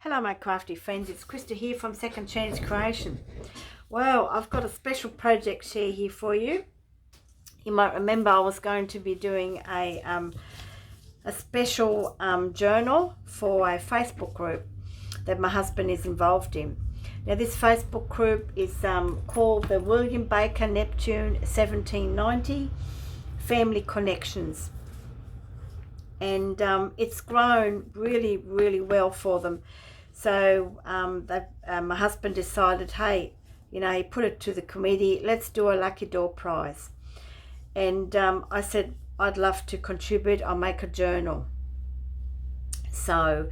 Hello my crafty friends, it's Krista here from Second Chance Creation. Well, I've got a special project share here for you. You might remember I was going to be doing a special journal for a Facebook group that my husband is involved in. Now this Facebook group is called the William Baker Neptune 1790 Family Connections. And it's grown really well for them. So my husband decided, hey, he put it to the committee, let's do a lucky draw prize. And I said, I'd love to contribute, I'll make a journal. So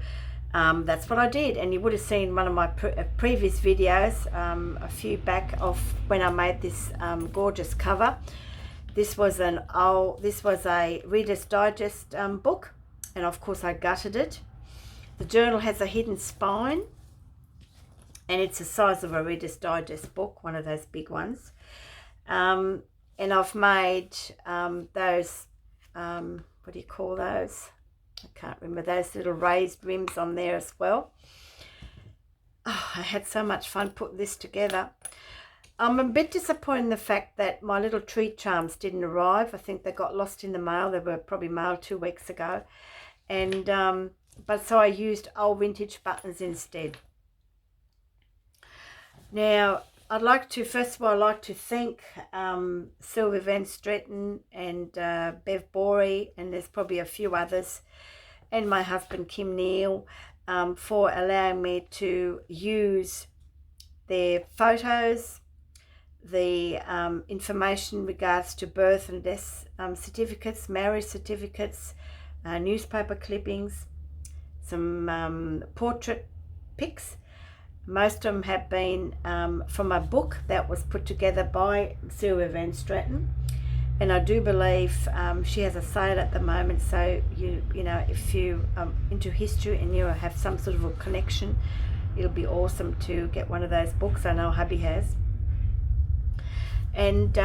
that's what I did. And you would have seen one of my previous videos a few back of when I made this gorgeous cover. This was a Reader's Digest book, and of course I gutted it. The journal has a hidden spine, and it's the size of a Reader's Digest book, one of those big ones. And I've made those, what do you call those? I can't remember, those little raised rims on there as well. Oh, I had so much fun putting this together. I'm a bit disappointed in the fact that my little tree charms didn't arrive. I think they got lost in the mail. They were probably mailed 2 weeks ago. And but so I used old vintage buttons instead. Now, first of all, I'd like to thank Sylvia Van Stretton and Bev Borey, and there's probably a few others, and my husband Kim Neal, for allowing me to use their photos, the information in regards to birth and death certificates, marriage certificates, newspaper clippings, some portrait pics. Most of them have been from a book that was put together by Sylvia Van Stratton, and I do believe she has a sale at the moment. So you know, if you into history and you have some sort of a connection, it'll be awesome to get one of those books. I know hubby has. And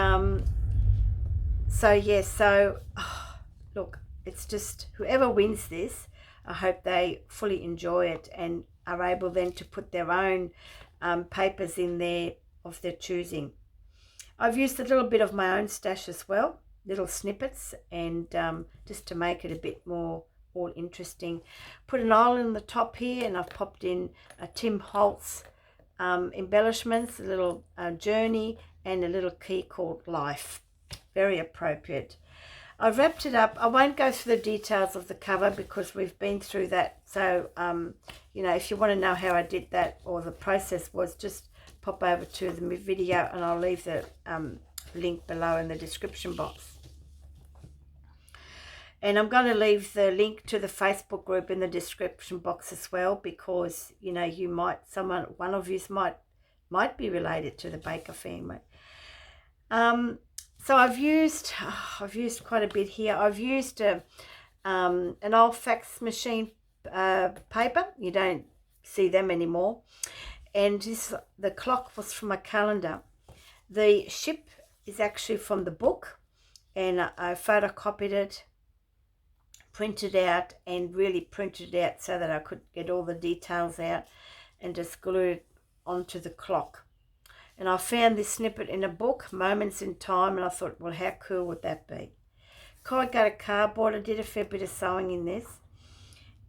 look, it's just whoever wins this, I hope they fully enjoy it and are able then to put their own papers in there of their choosing. I've used a little bit of my own stash as well, little snippets, and just to make it a bit more all interesting. Put an island on the top here, and I've popped in a Tim Holtz embellishments, a little journey, and a little key called Life. Very appropriate. I've wrapped it up. I won't go through the details of the cover because we've been through that. So, if you want to know how I did that or the process was, just pop over to the video and I'll leave the link below in the description box. And I'm going to leave the link to the Facebook group in the description box as well, because, one of you might be related to the Baker family. So I've used quite a bit here. I've used an old fax machine paper. You don't see them anymore. And the clock was from a calendar. The ship is actually from the book, and I photocopied it, printed out, and really printed it out so that I could get all the details out and just glue it onto the clock. And I found this snippet in a book, Moments in Time, and I thought, well, how cool would that be? Corrugated cardboard. I did a fair bit of sewing in this.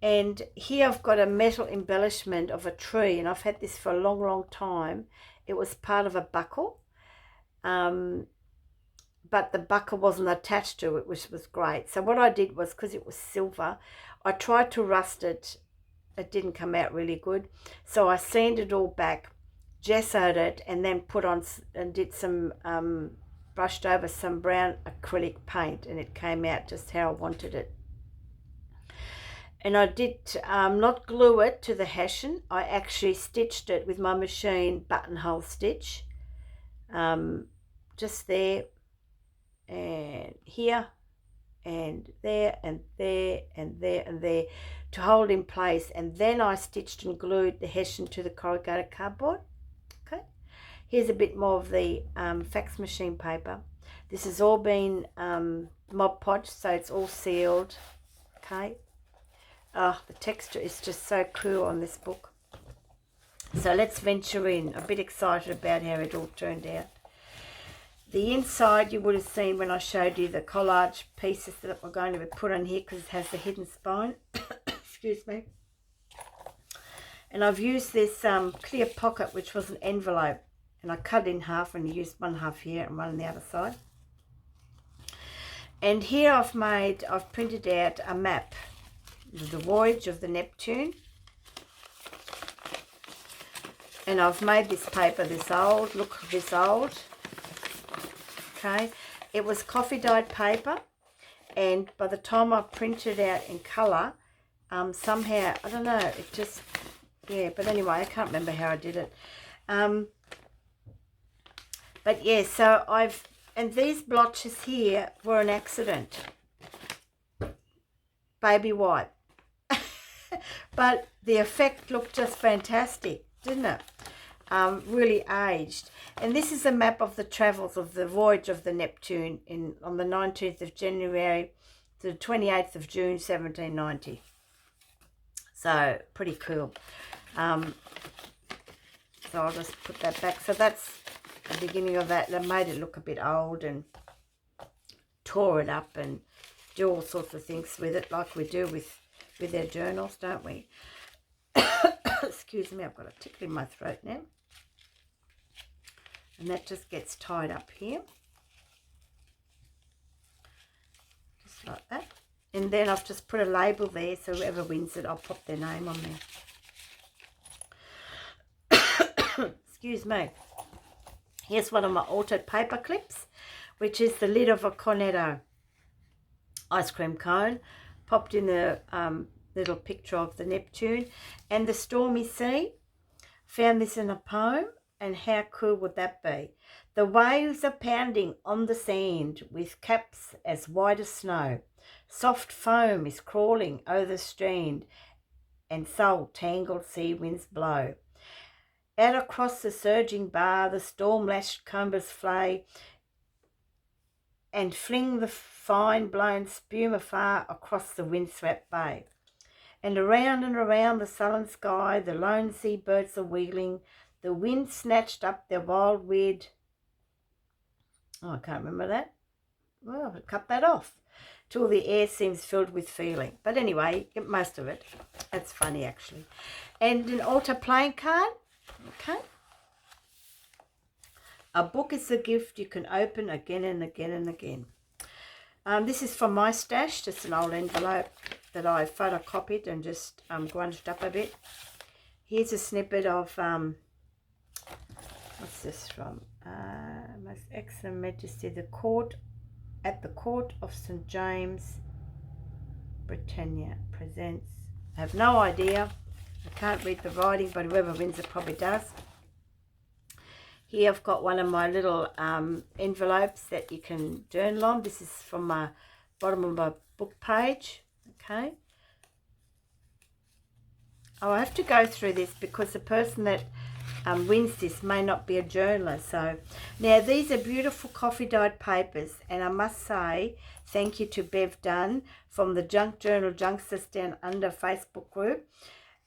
And here I've got a metal embellishment of a tree, and I've had this for a long time. It was part of a buckle, but the buckle wasn't attached to it, which was great. So what I did was, because it was silver, I tried to rust it. It didn't come out really good. So I sanded it all back, gessoed it, and then put on and did some brushed over some brown acrylic paint, and it came out just how I wanted it. And I did not glue it to the hessian. I actually stitched it with my machine buttonhole stitch, just there and here and there and there and there and there to hold in place. And then I stitched and glued the hessian to the corrugated cardboard. Here's a bit more of the fax machine paper. This has all been Mod Podge, so it's all sealed. Okay. Oh, the texture is just so cool on this book. So let's venture in. I'm a bit excited about how it all turned out. The inside you would have seen when I showed you the collage pieces that were going to be put on here because it has the hidden spine. Excuse me. And I've used this clear pocket, which was an envelope. And I cut it in half and used one half here and one on the other side. And here I've printed out a map of the voyage of the Neptune. And I've made this paper this old, look this old. Okay, it was coffee dyed paper, and by the time I printed it out in colour, somehow, I don't know, it just, yeah, but anyway, I can't remember how I did it. But yeah, so and these blotches here were an accident. Baby white. But the effect looked just fantastic, didn't it? Really aged. And this is a map of the travels of the voyage of the Neptune on the 19th of January to the 28th of June 1790. So pretty cool. So I'll just put that back. So that's the beginning of that. They made it look a bit old and tore it up and do all sorts of things with it, like we do with our journals, don't we? Excuse me, I've got a tickle in my throat now. And that just gets tied up here. Just like that. And then I've just put a label there, so whoever wins it, I'll pop their name on there. Excuse me. Here's one of my altered paper clips, which is the lid of a Cornetto ice cream cone. Popped in the little picture of the Neptune and the stormy sea. Found this in a poem, and how cool would that be? The waves are pounding on the sand with caps as white as snow. Soft foam is crawling o'er the strand, and so tangled sea winds blow. Out across the surging bar, the storm-lashed combers flay, and fling the fine blown spume afar across the windswept bay. And around the sullen sky, the lone seabirds are wheeling. The wind snatched up their wild weird... Oh, I can't remember that. Well, I'll cut that off. Till the air seems filled with feeling. But anyway, get most of it. That's funny, actually. And an altar playing card. Okay. A book is a gift you can open again and again and again. This is from my stash, just an old envelope that I photocopied and just grunged up a bit. Here's a snippet of, what's this from? Most Excellent Majesty, the Court of St. James, Britannia presents. I have no idea. I can't read the writing, but whoever wins it probably does. Here I've got one of my little envelopes that you can journal on. This is from my bottom of my book page. Okay. I have to go through this because the person that wins this may not be a journaler. So now these are beautiful coffee dyed papers, and I must say thank you to Bev Dunn from the Junk Journal Junksters Down Under Facebook group.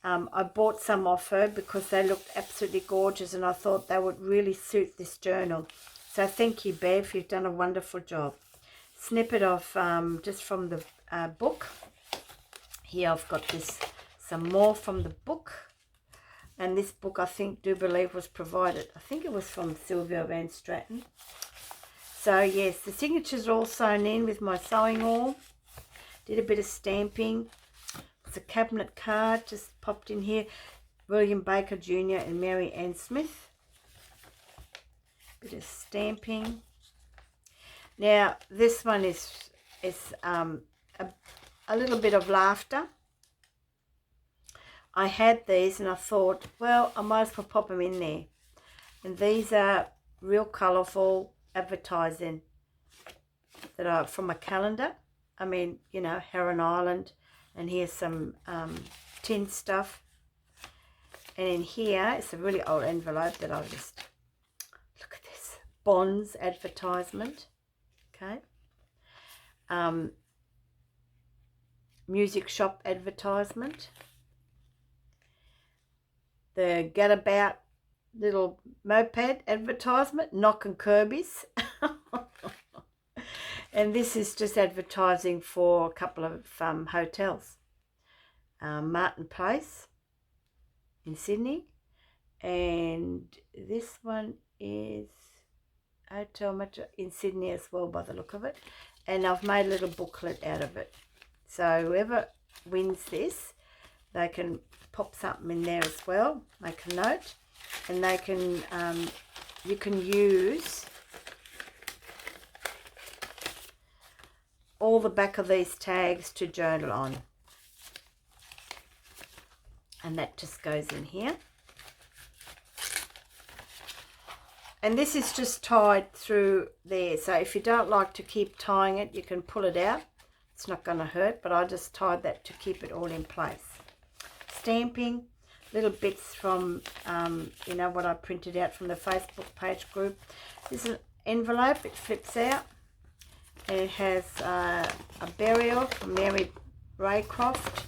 I bought some off her because they looked absolutely gorgeous, and I thought they would really suit this journal. So thank you, Bev. You've done a wonderful job. Snippet of just from the book. Here I've got some more from the book. And this book, I believe was provided. I think it was from Sylvia Van Stratton. So yes, the signatures are all sewn in with my sewing awl. Did a bit of stamping. It's a cabinet card just popped in here. William Baker Jr. and Mary Ann Smith. Bit of stamping. Now this one is a little bit of laughter. I had these and I thought, well, I might as well pop them in there. And these are real colourful advertising that are from a calendar. I mean, you know, Heron Island. And here's some tin stuff. And in here, it's a really old envelope that I'll just... Look at this. Bonds advertisement. Okay. Music shop advertisement. the Gadabout little moped advertisement, knocking Kirby's. And this is just advertising for a couple of hotels. Martin Place in Sydney, and this one is Hotel Metro in Sydney as well by the look of it. And I've made a little booklet out of it. So whoever wins this, they can pop something in there as well, make a note, and they can, you can use all the back of these tags to journal on. And that just goes in here. And this is just tied through there. So if you don't like to keep tying it, you can pull it out. It's not going to hurt, but I just tied that to keep it all in place. Stamping, little bits from, you know, what I printed out from the Facebook page group. This is an envelope. It flips out. And it has a burial from Mary Raycroft.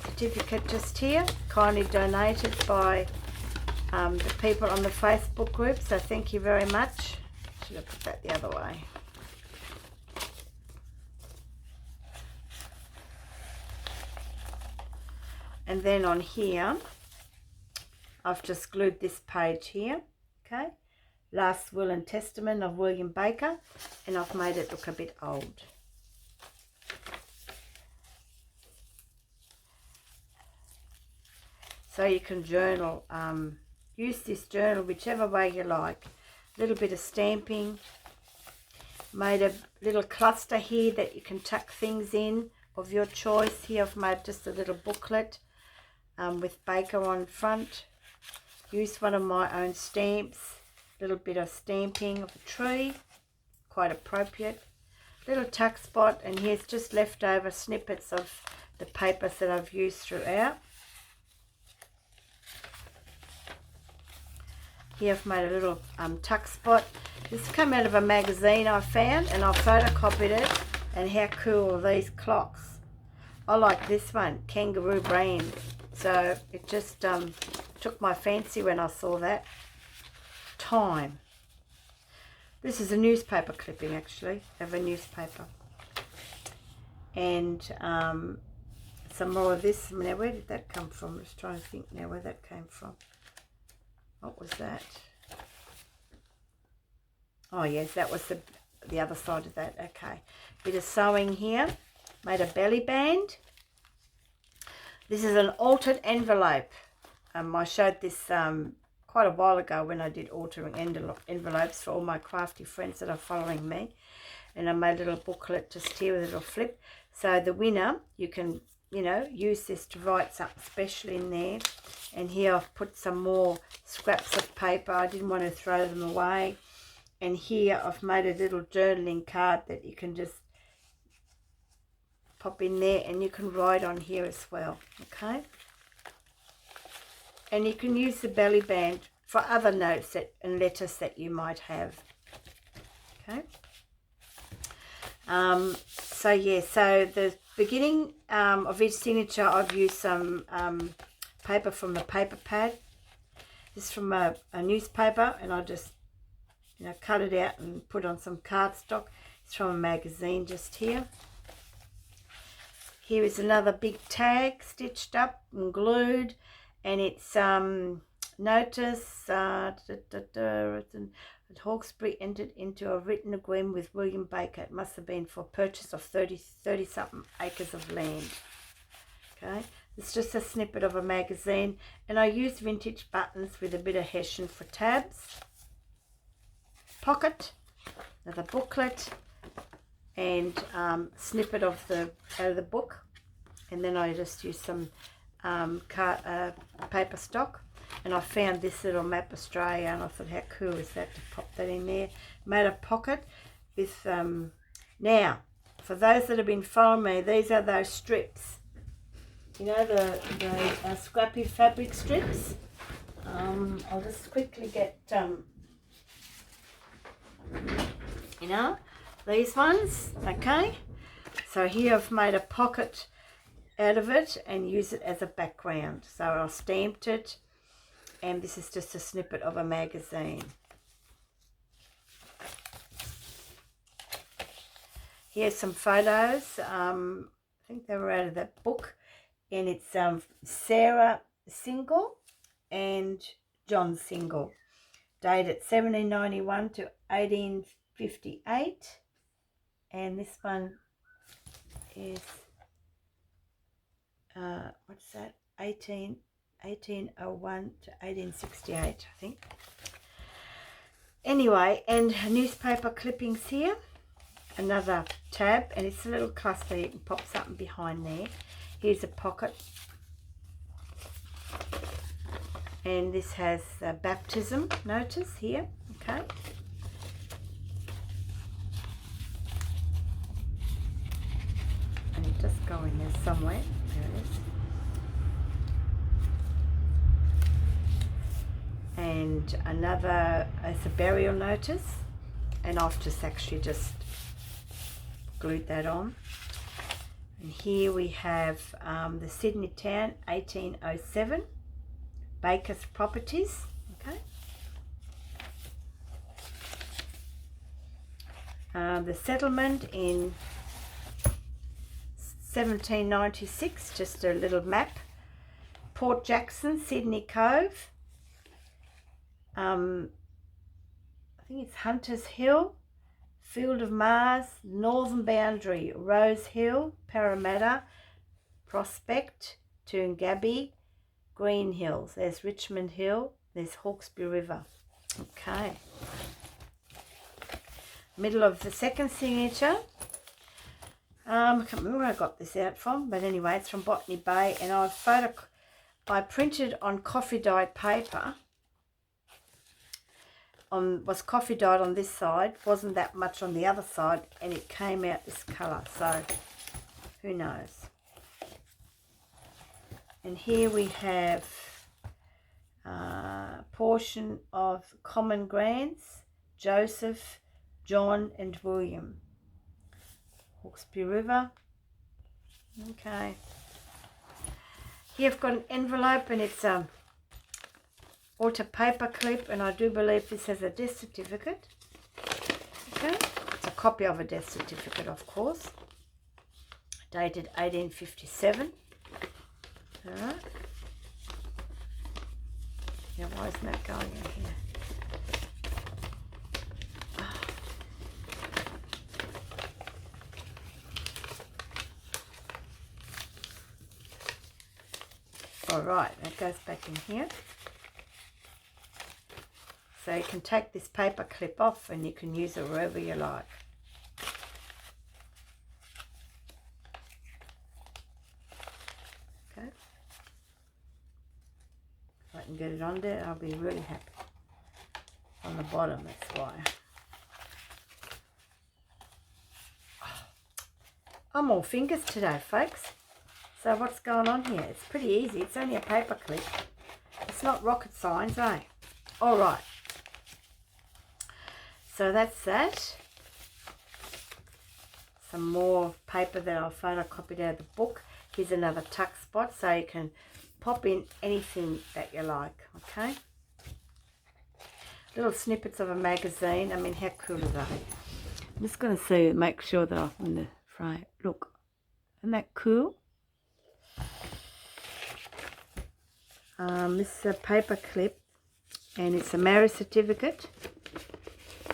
Certificate just here, kindly donated by the people on the Facebook group, so thank you very much. Should have put that the other way. And then on here, I've just glued this page here, okay? Last Will and Testament of William Baker, and I've made it look a bit old. So you can journal, use this journal whichever way you like. A little bit of stamping. Made a little cluster here that you can tuck things in of your choice. Here I've made just a little booklet with Baker on front. Used one of my own stamps. A little bit of stamping of a tree. Quite appropriate. Little tuck spot, and here's just leftover snippets of the papers that I've used throughout. Here I've made a little tuck spot. This came out of a magazine I found, and I photocopied it. And how cool are these clocks? I like this one, Kangaroo brand. So it just took my fancy when I saw that. Time. This is a newspaper clipping, actually, of a newspaper. And some more of this. Now, where did that come from? I'm just trying to think now where that came from. What was that? Oh yes, that was the other side of that. Okay. Bit of sewing here. Made a belly band. This is an altered envelope. I showed this quite a while ago when I did altering envelopes for all my crafty friends that are following me. And I made a little booklet just here with a little flip. So the winner, you can, you know, use this to write something special in there. And here I've put some more scraps of paper. I didn't want to throw them away. And here I've made a little journaling card that you can just pop in there, and you can write on here as well, okay? And you can use the belly band for other notes and letters that you might have, okay? So yeah, so the beginning of each signature, I've used some paper from the paper pad. This is from a newspaper, and I just, you know, cut it out and put on some cardstock. It's from a magazine just here. Here is another big tag stitched up and glued, and it's notice that Hawkesbury entered into a written agreement with William Baker. It must have been for purchase of 30-something acres of land. Okay, it's just a snippet of a magazine, and I use vintage buttons with a bit of hessian for tabs. Pocket, another booklet, and snippet of out of the book, and then I just use some paper stock. And I found this little map Australia, and I thought, how cool is that to pop that in there. Made a pocket with, now, for those that have been following me, these are those strips. You know, the scrappy fabric strips. I'll just quickly get, you know, these ones, okay? So here I've made a pocket out of it and use it as a background. So I stamped it. and this is just a snippet of a magazine. Here's some photos. I think they were out of that book, and it's Sarah Single and John Single, dated 1791 to 1858, and this one is what's that, 1801 to 1868, I think. Anyway, and newspaper clippings here, another tab, and it's a little cluster. You can pop something behind there. Here's a pocket, and this has a baptism notice here. Okay, and it does go in there somewhere. There it is. And another is a burial notice, and I've just actually just glued that on. And here we have the Sydney Town 1807, Baker's Properties. Okay, the settlement in 1796, just a little map. Port Jackson, Sydney Cove, I think it's Hunters Hill, Field of Mars, Northern Boundary, Rose Hill, Parramatta, Prospect, Toongabbie, Green Hills. There's Richmond Hill, there's Hawkesbury River. Okay. Middle of the second signature. I can't remember where I got this out from, but anyway, it's from Botany Bay, and I printed on coffee dyed paper. Was coffee dyed on this side, wasn't that much on the other side, and it came out this colour, so who knows. And here we have a portion of common grants, Joseph, John and William. Hawkesbury River. Okay. Here I've got an envelope, and it's auto paper clip, and I do believe this has a death certificate. Okay, it's a copy of a death certificate, of course, dated 1857. All right. Yeah, why isn't that going in here? All right, that goes back in here. So you can take this paper clip off, and you can use it wherever you like. Okay. If I can get it on there, I'll be really happy. On the bottom, that's why. I'm all fingers today, folks. So what's going on here? It's pretty easy. It's only a paper clip. It's not rocket science, eh? All right. So that's that. Some more paper that I photocopied out of the book. Here's another tuck spot, so you can pop in anything that you like, okay? Little snippets of a magazine. I mean, how cool are they? I'm just going to make sure that I'm in the frame. Look, isn't that cool? This is a paper clip, and it's a marriage certificate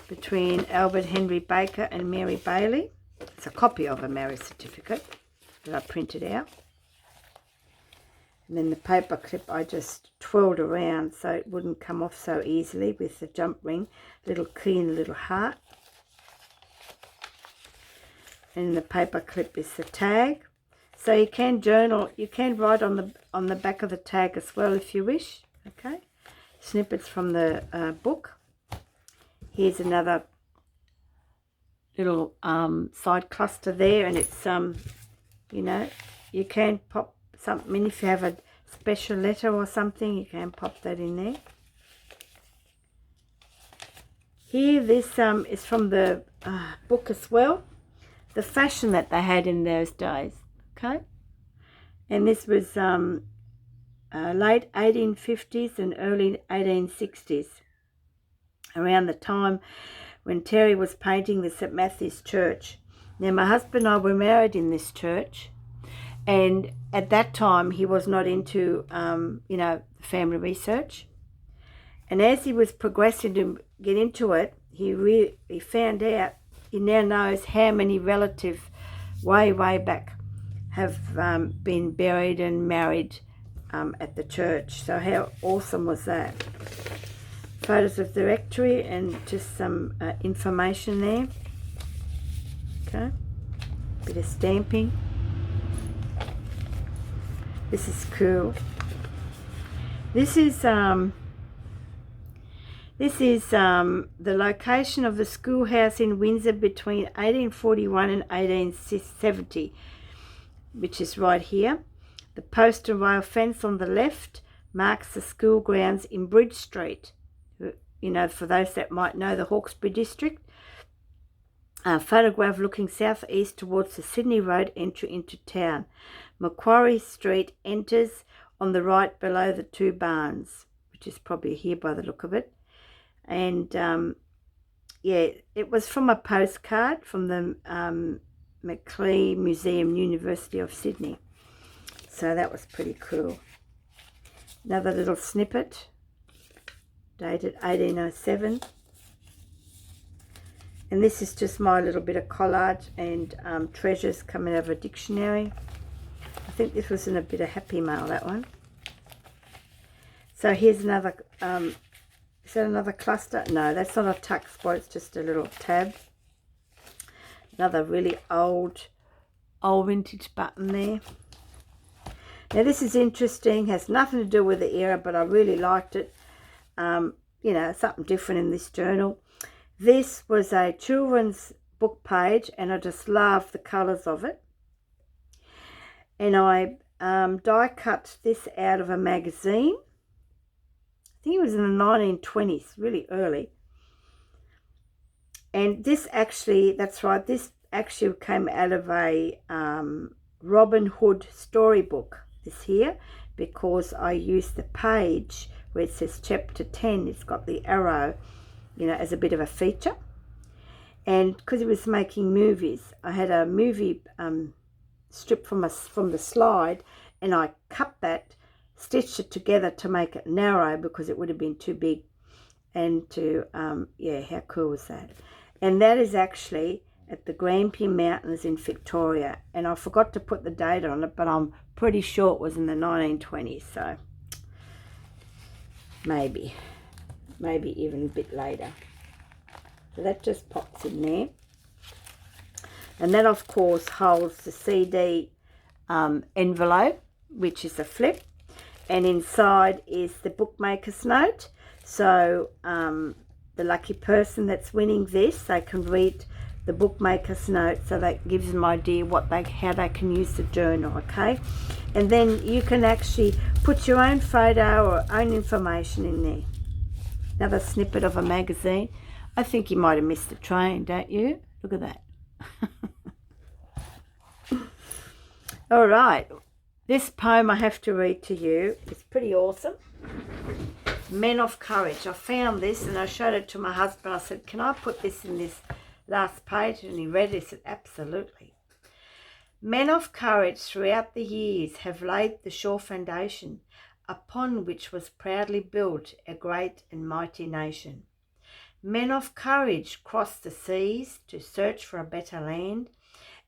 between Albert Henry Baker and Mary Bailey. It's a copy of a marriage certificate that I printed out. And then the paper clip I just twirled around so it wouldn't come off so easily with the jump ring. Little key and a little heart. And the paper clip is the tag. So you can journal, you can write on the back of the tag as well if you wish. Okay. Snippets from the book. Here's another little side cluster there, and it's you know, you can pop something in if you have a special letter or something. You can pop that in there. Here, this is from the book as well, the fashion that they had in those days. Okay, and this was late 1850s and early 1860s, around the time when Terry was painting the St. Matthew's Church. Now, my husband and I were married in this church, and at that time he was not into, family research. And as he was progressing to get into it, he found out, he now knows how many relatives way back have been buried and married at the church. So how awesome was that? Photos of the rectory and just some information there. Okay, bit of stamping. This is cool. This is the location of the schoolhouse in Windsor between 1841 and 1870, which is right here. The post and rail fence on the left marks the school grounds in Bridge Street. For those that might know the Hawkesbury district. Photograph looking southeast towards the Sydney Road entry into town. Macquarie Street enters on the right below the two barns, which is probably here by the look of it. And it was from a postcard from the Macleay Museum, University of Sydney. So that was pretty cool. Another little snippet, dated 1807. And this is just my little bit of collage and treasures coming out of a dictionary. I think this was in a bit of Happy Mail, that one. So here's another, is that another cluster? No, that's not a tuck spot, it's just a little tab. Another really old vintage button there. Now this is interesting, has nothing to do with the era, but I really liked it. Something different in this journal. This was a children's book page, and I just love the colours of it. And I die cut this out of a magazine. I think it was in the 1920s, really early. And this actually, that's right, this actually came out of a Robin Hood storybook, this here, because I used the page where it says chapter 10, it's got the arrow, as a bit of a feature. And because it was making movies, I had a movie strip from the slide, and I cut that, stitched it together to make it narrow because it would have been too big. And how cool was that? And that is actually at the Grampian Mountains in Victoria, and I forgot to put the date on it, but I'm pretty sure it was in the 1920s, so maybe even a bit later. So that just pops in there. And that, of course, holds the CD envelope, which is a flip. And inside is the bookmaker's note. So the lucky person that's winning this, they can read the bookmaker's note, so that gives them an idea how they can use the journal, okay? And then you can actually put your own photo or own information in there. Another snippet of a magazine. I think you might have missed the train, don't you? Look at that. All right. This poem I have to read to you. It's pretty awesome. Men of Courage. I found this and I showed it to my husband. I said, can I put this in this last page? And he read it. He said, absolutely. Men of courage throughout the years have laid the sure foundation upon which was proudly built a great and mighty nation. Men of courage crossed the seas to search for a better land,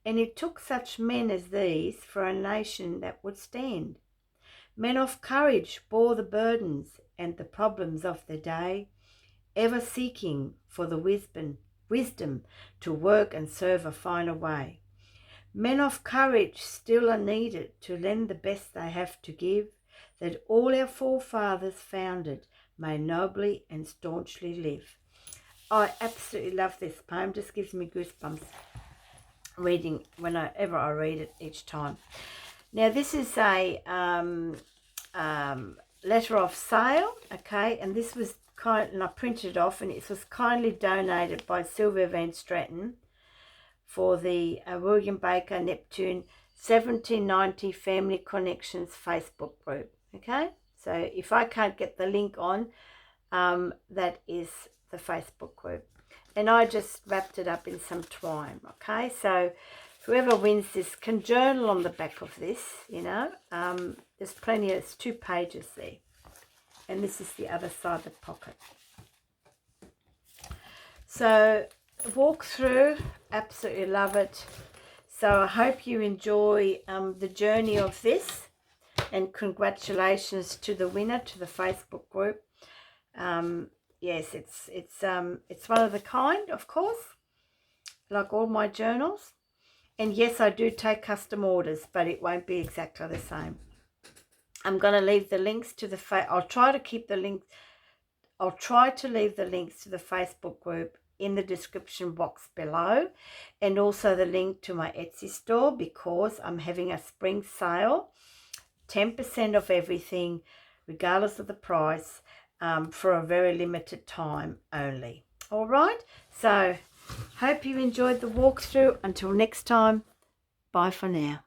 and it took such men as these for a nation that would stand. Men of courage bore the burdens and the problems of the day, ever seeking for the wisdom to work and serve a finer way. Men of courage still are needed to lend the best they have to give, that all our forefathers founded may nobly and staunchly live. I absolutely love this poem. Just gives me goosebumps reading whenever I read it each time. Now this is a letter of sale, okay, and this was and I printed it off, and it was kindly donated by Sylvia Van Stratton for the William Baker Neptune 1790 Family Connections Facebook group. Okay, so if I can't get the link on, that is the Facebook group. And I just wrapped it up in some twine. Okay, so whoever wins this can journal on the back of this, you know. There's plenty, it's 2 pages there. And this is the other side of the pocket. So walk through, absolutely love it. So I hope you enjoy the journey of this, and congratulations to the winner, to the Facebook group. Yes, it's one of a kind, of course, like all my journals. And yes, I do take custom orders, but it won't be exactly the same. I'm going to leave the links to the I'll try to keep the links. I'll try to leave the links to the Facebook group in the description box below, and also the link to my Etsy store, because I'm having a spring sale, 10% off everything, regardless of the price, for a very limited time only. All right, so hope you enjoyed the walkthrough. Until next time, bye for now.